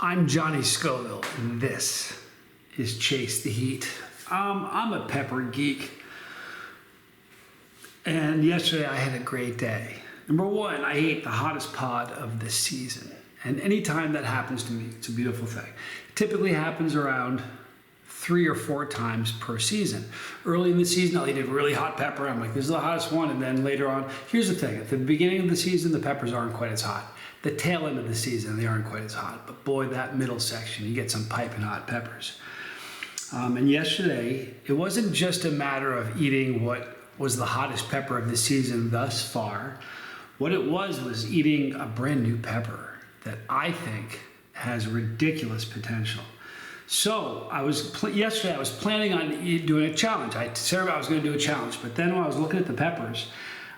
I'm Johnny Scoville, and this is Chase the Heat. I'm a pepper geek, and yesterday I had a great day. Number one, I ate the hottest pod of the season, and anytime that happens to me, it's a beautiful thing. It typically happens around 3 or 4 times per season. Early in the season, I'll eat a really hot pepper. I'm like, this is the hottest one. And then later on, here's the thing. At the beginning of the season, the peppers aren't quite as hot. The tail end of the season, they aren't quite as hot. But boy, that middle section, you get some piping hot peppers. And yesterday, it wasn't just a matter of eating what was the hottest pepper of the season thus far. What it was eating a brand new pepper that I think has ridiculous potential. So yesterday I was planning on doing a challenge. I said I was going to do a challenge, but then when I was looking at the peppers,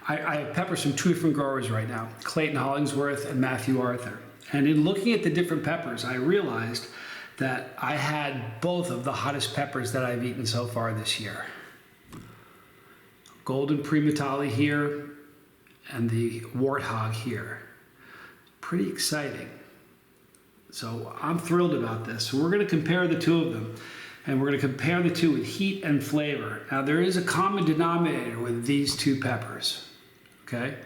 I have peppers from 2 different growers right now, Clayton Hollingsworth and Matthew Arthur. And in looking at the different peppers, I realized that I had both of the hottest peppers that I've eaten so far this year. Golden Primotalii here and the Warthog here. Pretty exciting. So I'm thrilled about this. So we're going to compare the two of them, and we're going to compare the two with heat and flavor. Now there is a common denominator with these two peppers, okay?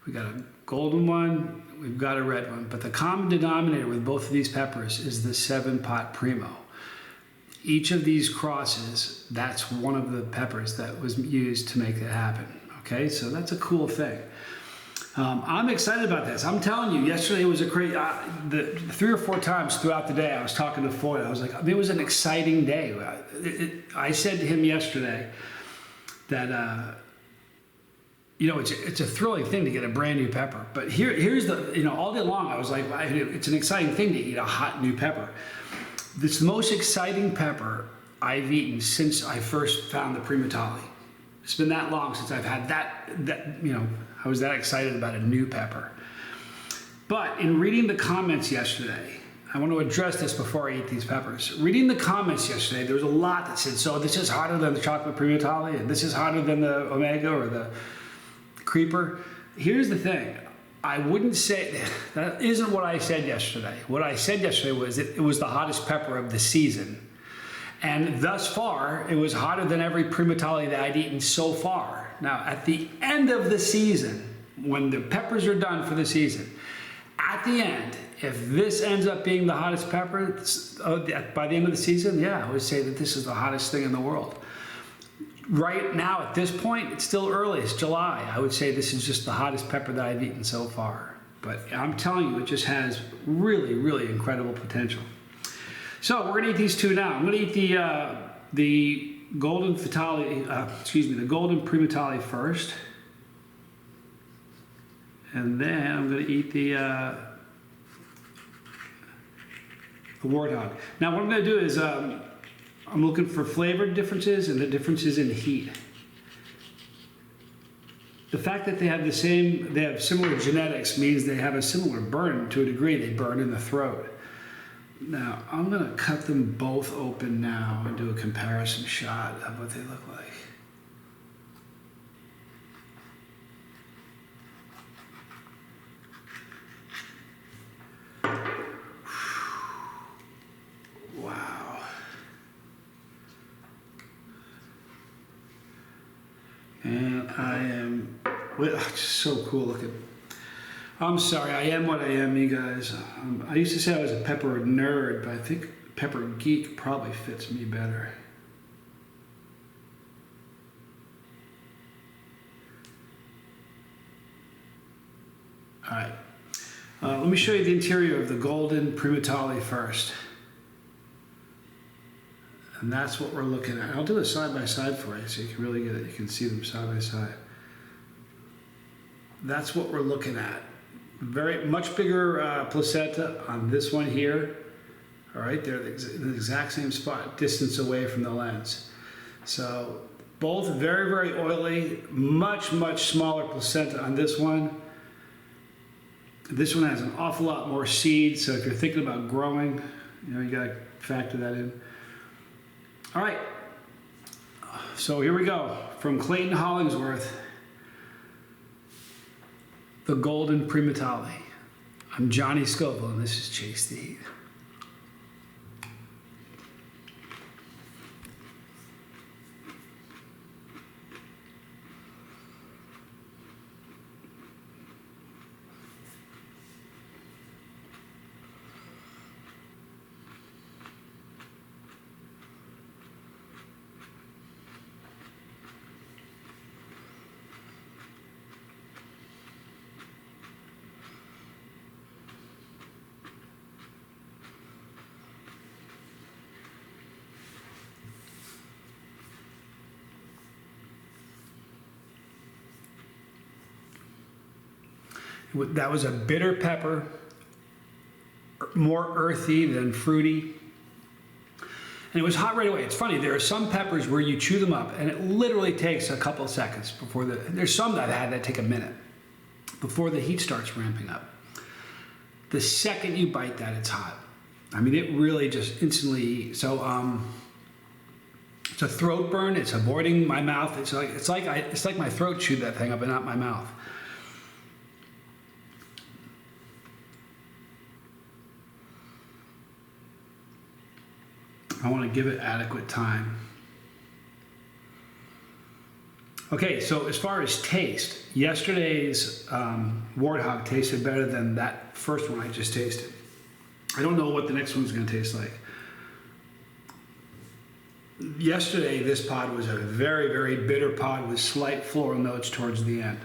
We got a golden one, we've got a red one, but the common denominator with both of these peppers is the 7-pot Primo. Each of these crosses, that's one of the peppers that was used to make it happen, okay? So that's a cool thing. I'm excited about this. I'm telling you, yesterday was a great, the 3 or 4 times throughout the day I was talking to Foy. I was like, it was an exciting day. I said to him yesterday that, it's a thrilling thing to get a brand new pepper. But here's the, all day long I was like, it's an exciting thing to eat a hot new pepper. This is the most exciting pepper I've eaten since I first found the Primotalii. It's been that long since I've had I was that excited about a new pepper. But in reading the comments yesterday, I want to address this before I eat these peppers. Reading the comments yesterday, there was a lot that said, so this is hotter than the chocolate Primotalii, and this is hotter than the Omega or the Creeper. Here's the thing. I wouldn't say, that isn't what I said yesterday. What I said yesterday was it was the hottest pepper of the season. And thus far, it was hotter than every Primotalii that I'd eaten so far. Now, at the end of the season, when the peppers are done for the season, at the end, if this ends up being the hottest pepper by the end of the season, yeah, I would say that this is the hottest thing in the world. Right now, at this point, it's still early, it's July. I would say this is just the hottest pepper that I've eaten so far. But I'm telling you, it just has really, really incredible potential. So we're gonna eat these two now. I'm gonna eat the golden the golden Primotalii first, and then I'm gonna eat the Warthog. Now what I'm gonna do is I'm looking for flavor differences and the differences in heat. The fact that they have similar genetics means they have a similar burn to a degree. They burn in the throat. Now, I'm going to cut them both open now and do a comparison shot of what they look like. Wow. And I am, just so cool looking. I'm sorry, I am what I am, you guys. I used to say I was a pepper nerd, but I think pepper geek probably fits me better. All right, let me show you the interior of the golden Primotalii first. And that's what we're looking at. I'll do it side by side for you so you can really get it. You can see them side by side. That's what we're looking at. Very much bigger placenta on this one here. All right, they're the exact same spot, distance away from the lens. So both very, very oily, much, much smaller placenta on this one. This one has an awful lot more seed, so if you're thinking about growing, you gotta factor that in. All right, so here we go. From Clayton Hollingsworth, the golden Primotalii. I'm Johnny Scoville, and this is Chase the Heat. That was a bitter pepper, more earthy than fruity. And it was hot right away. It's funny, there are some peppers where you chew them up and it literally takes a couple of seconds before there's some that I've had that take a minute before the heat starts ramping up. The second you bite that, it's hot. I mean, it really just instantly, so it's a throat burn, it's avoiding my mouth. It's like my throat chewed that thing up and not my mouth. I want to give it adequate time. Okay, so as far as taste, yesterday's Warthog tasted better than that first one I just tasted. I don't know what the next one's going to taste like. Yesterday, this pod was a very, very bitter pod with slight floral notes towards the end.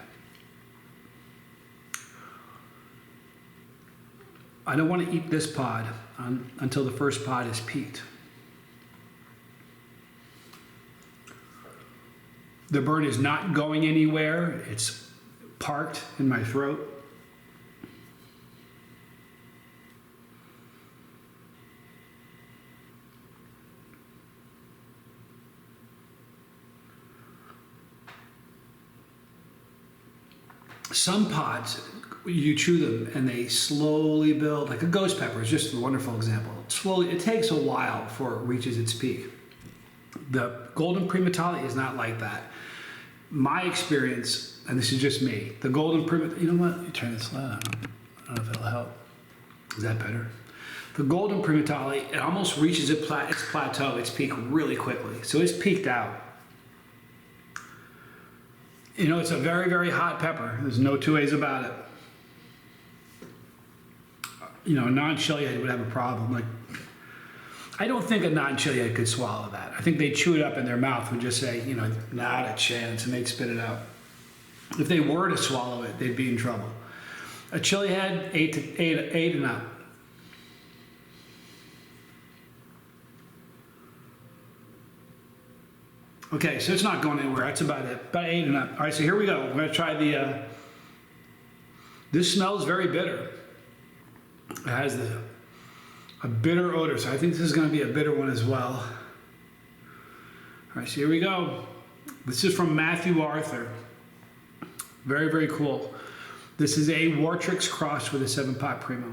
I don't want to eat this pod until the first pod is peaked. The burn is not going anywhere. It's parked in my throat. Some pods, you chew them and they slowly build, like a ghost pepper is just a wonderful example. Slowly, it takes a while before it reaches its peak. The golden Primotalii is not like that. My experience, and this is just me, the golden Primotalii, you know what? You turn this light on. I don't know if it'll help. Is that better? The golden Primotalii, it almost reaches its plateau, its peak really quickly. So it's peaked out. You know, it's a very, very hot pepper. There's no two ways about it. You know, a non-chili head would have a problem. Like, I don't think a non-chili head could swallow that. I think they'd chew it up in their mouth and just say, you know, not a chance, and they'd spit it out. If they were to swallow it, they'd be in trouble. A chili head, eight and up. Okay, so it's not going anywhere. That's about it. About 8 and up. All right, so here we go. We're going to try the, this smells very bitter. It has a bitter odor, so I think this is going to be a bitter one as well. All right, so here we go. This is from Matthew Arthur. Very, very cool. This is a Wartrix crossed with a 7-pot Primo.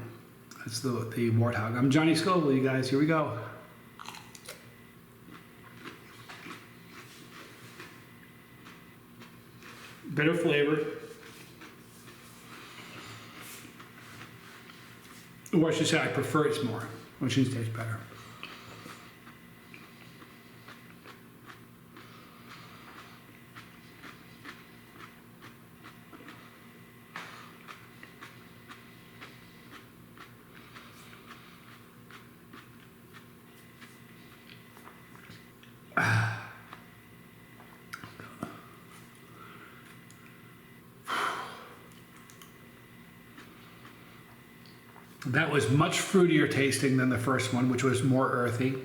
That's the Warthog. I'm Johnny Scoville, you guys. Here we go. Bitter flavor. Or I should say I prefer it more. Which tastes better. That was much fruitier tasting than the first one, which was more earthy.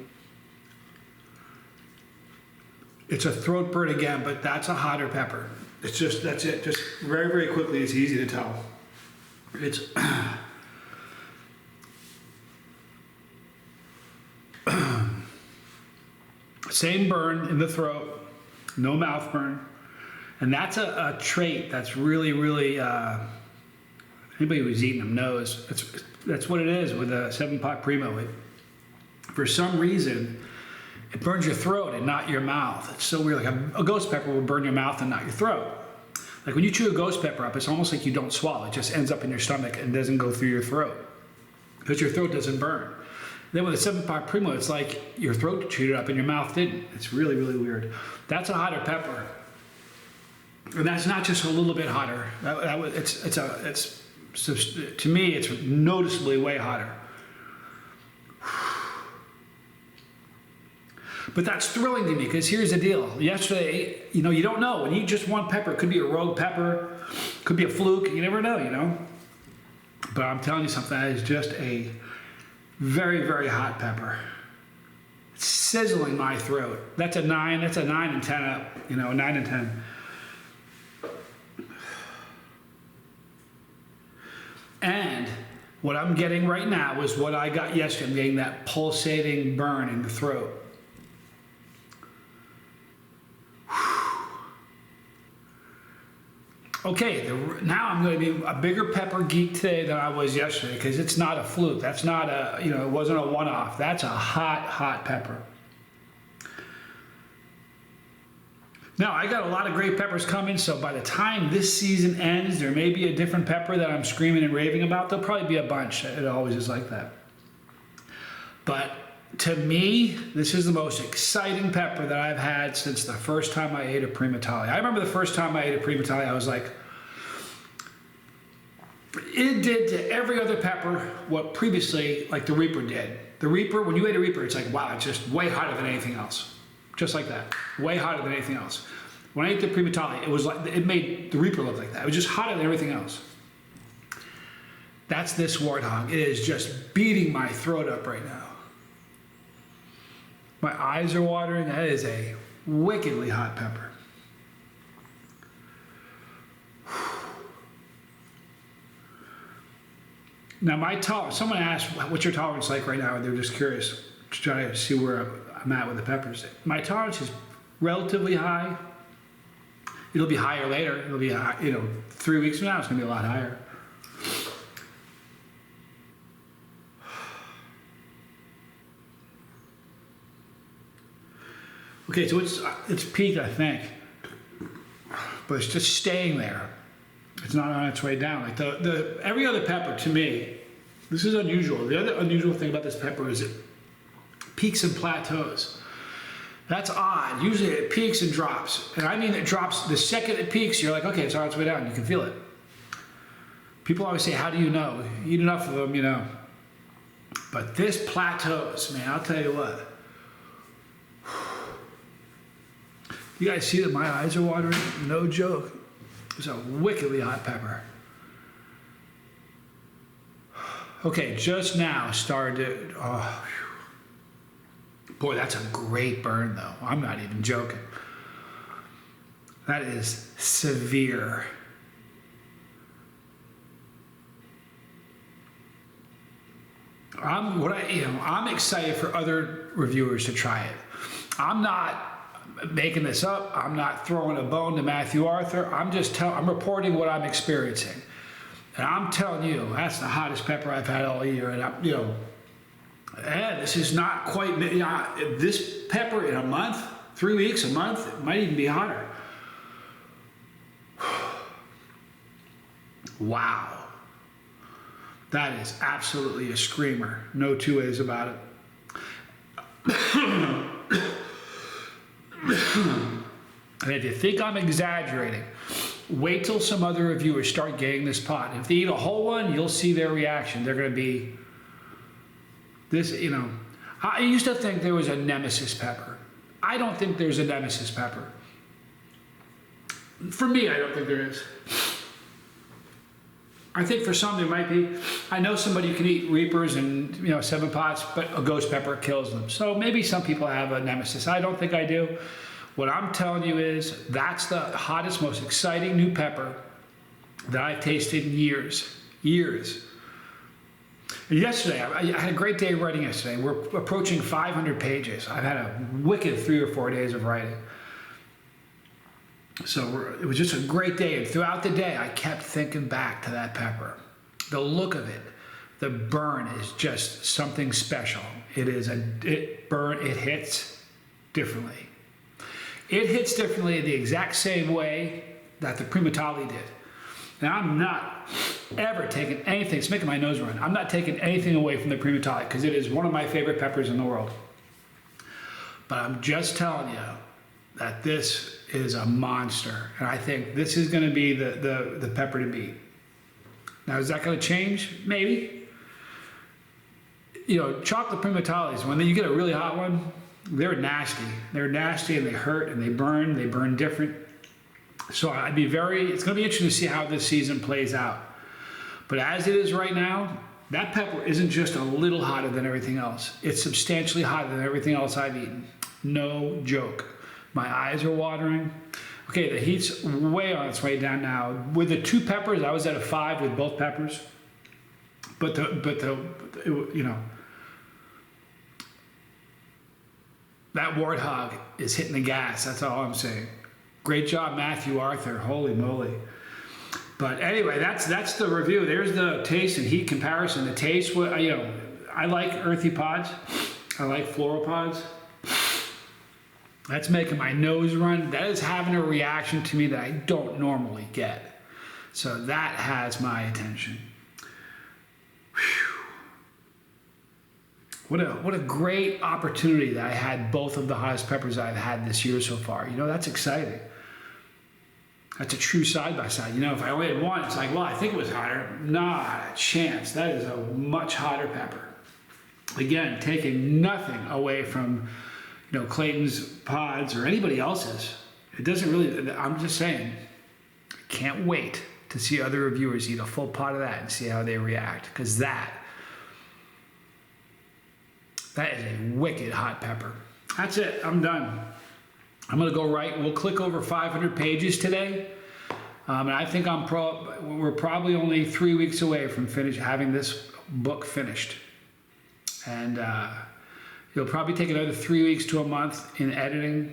It's a throat burn again, but that's a hotter pepper. It's just, that's it. Just very, very quickly, it's easy to tell. It's same burn in the throat, no mouth burn. And that's a trait that's really, really, anybody who's eaten them knows that's what it is with a 7-pot Primo. For some reason, it burns your throat and not your mouth. It's so weird. Like a ghost pepper will burn your mouth and not your throat. Like when you chew a ghost pepper up, it's almost like you don't swallow. It just ends up in your stomach and doesn't go through your throat because your throat doesn't burn. Then with a 7-pot Primo, it's like your throat chewed it up and your mouth didn't. It's really, really weird. That's a hotter pepper. And that's not just a little bit hotter. To me, it's noticeably way hotter. But that's thrilling to me because here's the deal. Yesterday, you know, you don't know. When you eat just one pepper, it could be a rogue pepper, could be a fluke. You never know, you know. But I'm telling you something, that is just a very, very hot pepper. It's sizzling my throat. That's a 9. That's a 9 and 10 up. You know, 9 and 10. And what I'm getting right now is what I got yesterday. I'm getting that pulsating burn in the throat. Okay, now I'm going to be a bigger pepper geek today than I was yesterday, because it's not a fluke. That's not a, it wasn't a one-off. That's a hot, hot pepper. Now, I got a lot of great peppers coming, so by the time this season ends, there may be a different pepper that I'm screaming and raving about. There'll probably be a bunch. It always is like that. But to me, this is the most exciting pepper that I've had since the first time I ate a Primotalii. I remember the first time I ate a Primotalii, I was like, it did to every other pepper what previously, like the Reaper did. The Reaper, when you ate a Reaper, it's like, wow, it's just way hotter than anything else. Just like that, way hotter than anything else. When I ate the Primotalii, it was like, it made the Reaper look like that. It was just hotter than everything else. That's this Warthog. It is just beating my throat up right now. My eyes are watering. That is a wickedly hot pepper. Now my tolerance, someone asked, what's your tolerance like right now? They're just curious to try to see where I'm at with the peppers. My tolerance is relatively high. It'll be higher later. It'll be, 3 weeks from now, it's gonna be a lot higher. Okay, so it's peaked, I think, but it's just staying there. It's not on its way down. Like every other pepper, to me, this is unusual. The other unusual thing about this pepper is it peaks and plateaus. That's odd. Usually it peaks and drops. And I mean it drops the second it peaks, you're like, okay, it's on its way down. You can feel it. People always say, how do you know? You eat enough of them, you know. But this plateaus, man, I'll tell you what. You guys see that my eyes are watering? No joke. It's a wickedly hot pepper. Okay, just now started, oh, whew. Boy, that's a great burn though. I'm not even joking. That is severe. I'm excited for other reviewers to try it. I'm not making this up. I'm not throwing a bone to Matthew Arthur. I'm reporting what I'm experiencing. And I'm telling you, that's the hottest pepper I've had all year. And this is not quite, this pepper in a month, 3 weeks, a month, it might even be hotter. Wow. That is absolutely a screamer. No two ways about it. And if you think I'm exaggerating, wait till some other reviewers start getting this pot. If they eat a whole one, you'll see their reaction. They're going to be this, I used to think there was a nemesis pepper. I don't think there's a nemesis pepper. For me, I don't think there is. I think for some there might be. I know somebody who can eat Reapers and 7 pots, but a ghost pepper kills them. So maybe some people have a nemesis. I don't think I do. What I'm telling you is that's the hottest, most exciting new pepper that I've tasted in years. And yesterday, I had a great day writing yesterday. We're approaching 500 pages. I've had a wicked 3 or 4 days of writing. So it was just a great day, and throughout the day I kept thinking back to that pepper. The look of it, the burn is just something special. It hits differently. It hits differently the exact same way that the Primotalii did. Now I'm not ever taking anything, it's making my nose run. I'm not taking anything away from the Primotalii because it is one of my favorite peppers in the world. But I'm just telling you that this is a monster, and I think this is going to be the pepper to beat. Now, is that going to change? Maybe. Chocolate Primatalis, when you get a really hot one, they're nasty. They're nasty, and they hurt, and they burn different. So it's going to be interesting to see how this season plays out. But as it is right now, that pepper isn't just a little hotter than everything else. It's substantially hotter than everything else I've eaten. No joke. My eyes are watering. Okay, the heat's way on its way down now. With the 2 peppers, I was at a 5 with both peppers. But you know, that Warthog is hitting the gas. That's all I'm saying. Great job, Matthew Arthur. Holy moly. But anyway, that's the review. There's the taste and heat comparison. The taste, you know, I like earthy pods. I like floral pods. That's making my nose run. That is having a reaction to me that I don't normally get. So that has my attention. Whew. What a great opportunity that I had both of the hottest peppers I've had this year so far. You know, that's exciting. That's a true side-by-side. You know, if I only had one, it's like, well, I think it was hotter. Not a chance. That is a much hotter pepper. Again, taking nothing away from, you know, Clayton's pods or anybody else's. It doesn't really, I'm just saying, I can't wait to see other reviewers eat a full pot of that and see how they react. Because that is a wicked hot pepper. That's it. I'm done. I'm going to go right. We'll click over 500 pages today. And I think we're probably only 3 weeks away from having this book finished. And it'll probably take another 3 weeks to a month in editing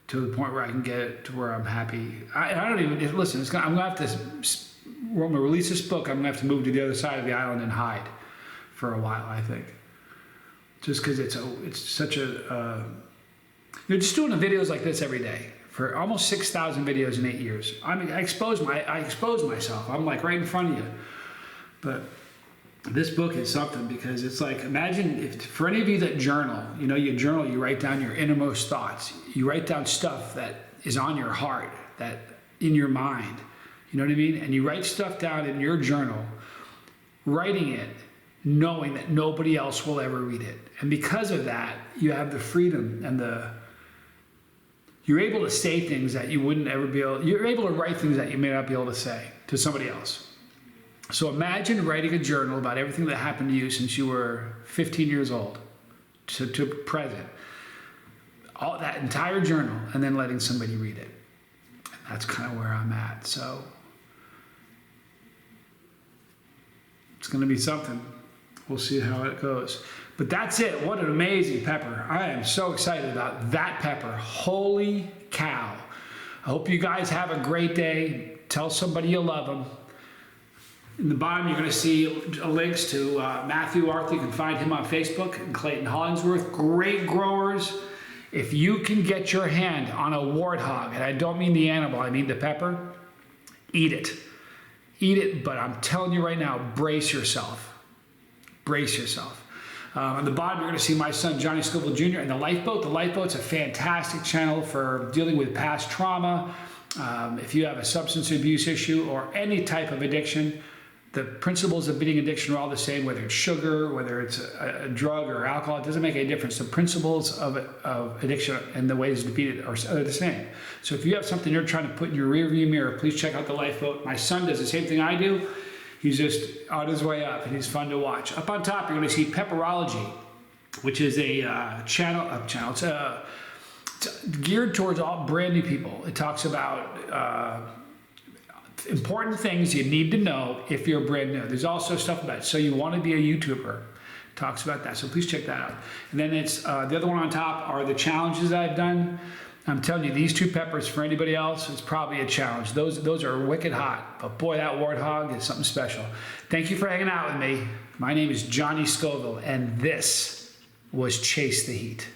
to the point where I can get it to where I'm happy. I don't even, listen, I'm going to have to, when we release this book, I'm going to have to move to the other side of the island and hide for a while, I think. Just because it's such a, you're just doing videos like this every day for almost 6,000 videos in 8 years. I mean, I expose myself. I'm like right in front of you. But this book is something because it's like, imagine if for any of you that journal, you know, you journal, you write down your innermost thoughts. You write down stuff that is on your heart, that in your mind. You know what I mean? And you write stuff down in your journal, writing it, knowing that nobody else will ever read it. And because of that, you have the freedom and you're able to say things that you wouldn't ever be able, you're able to write things that you may not be able to say to somebody else. So imagine writing a journal about everything that happened to you since you were 15 years old to present. All that entire journal, and then letting somebody read it. And that's kind of where I'm at. So it's going to be something. We'll see how it goes. But that's it. What an amazing pepper. I am so excited about that pepper. Holy cow. I hope you guys have a great day. Tell somebody you love them. In the bottom, you're going to see links to Matthew Arthur. You can find him on Facebook, and Clayton Hollingsworth. Great growers. If you can get your hand on a warthog, and I don't mean the animal, I mean the pepper, eat it. Eat it, but I'm telling you right now, brace yourself. Brace yourself. On the bottom, you're going to see my son, Johnny Scoville Jr. and The Lifeboat. The Lifeboat's a fantastic channel for dealing with past trauma. If you have a substance abuse issue or any type of addiction, the principles of beating addiction are all the same, whether it's sugar, whether it's a drug or alcohol, it doesn't make any difference. The principles of addiction and the ways to beat it are the same. So if you have something you're trying to put in your rearview mirror, please check out The Lifeboat. My son does the same thing I do. He's just on his way up, and he's fun to watch. Up on top, you're going to see Pepperology, which is a channel. It's geared towards all brand new people. It talks about important things you need to know if you're brand new. There's also stuff about it. So you want to be a YouTuber. Talks about that. So please check that out. And then it's the other one on top are the challenges I've done. I'm telling you, these two peppers, for anybody else, it's probably a challenge. Those are wicked hot. But boy, that Warthog is something special. Thank you for hanging out with me. My name is Johnny Scoville, and this was Chase the Heat.